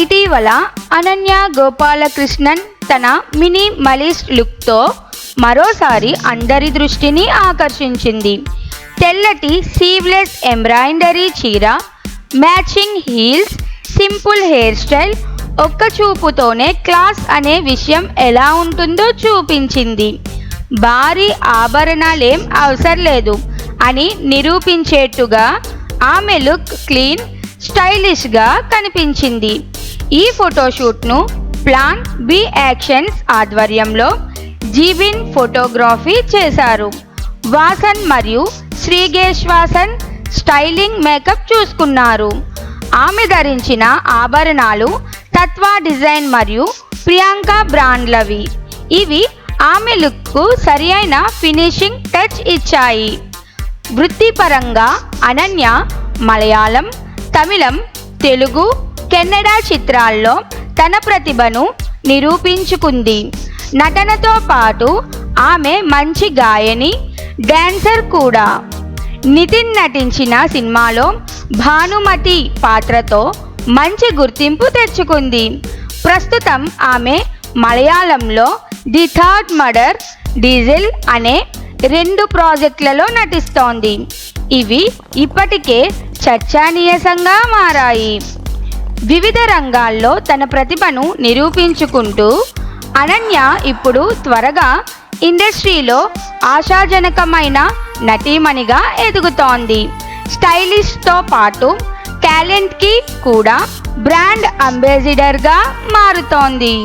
ఇటీవల అనన్య గోపాలకృష్ణన్ తన మినిమలిస్ట్ లుక్తో మరోసారి అందరి దృష్టిని ఆకర్షించింది. తెల్లటి సీవ్లెస్ ఎంబ్రాయిడరీ చీర, matching heels, simple hair style ఒక్క చూపుతోనే క్లాస్ అనే విషయం ఎలా ఉంటుందో చూపించింది. భారీ ఆభరణాలేం అవసరం లేదు అని నిరూపించేట్టుగా ఆమె లుక్ క్లీన్, స్టైలిష్గా కనిపించింది. ఈ ఫోటోషూట్ను ప్లాన్ బి యాక్షన్స్ ఆధ్వర్యంలో జీవిన్ ఫోటోగ్రఫీ చేశారు. వాసన్ మరియు శ్రీగేశ్వాసన్ స్టైలింగ్ మేకప్ చూసుకున్నారు. ఆమె ధరించిన ఆభరణాలు తత్వా డిజైన్ మరియు ప్రియాంక బ్రాండ్లవి. ఇవి ఆమె లుక్కు సరియైన ఫినిషింగ్ టచ్ ఇచ్చాయి. వృత్తిపరంగా అనన్య మలయాళం, తమిళం, తెలుగు, కన్నడ చిత్రాల్లో తన ప్రతిభను నిరూపించుకుంది. నటనతో పాటు ఆమె మంచి గాయని, డాన్సర్ కూడా. నితిన్ నటించిన సినిమాలో భానుమతి పాత్రతో మంచి గుర్తింపు తెచ్చుకుంది. ప్రస్తుతం ఆమె మలయాళంలో ది థర్డ్ మర్డర్, డీజిల్ అనే 2 ప్రాజెక్టులలో నటిస్తోంది. ఇవి ఇప్పటికే చర్చనీయాంశంగా మారాయి. వివిధ రంగాల్లో తన ప్రతిభను నిరూపించుకుంటూ అనన్య ఇప్పుడు త్వరగా ఇండస్ట్రీలో ఆశాజనకమైన నటీమణిగా ఎదుగుతోంది. స్టైలిష్తో పాటు టాలెంట్కి కూడా బ్రాండ్ అంబాసిడర్గా మారుతోంది.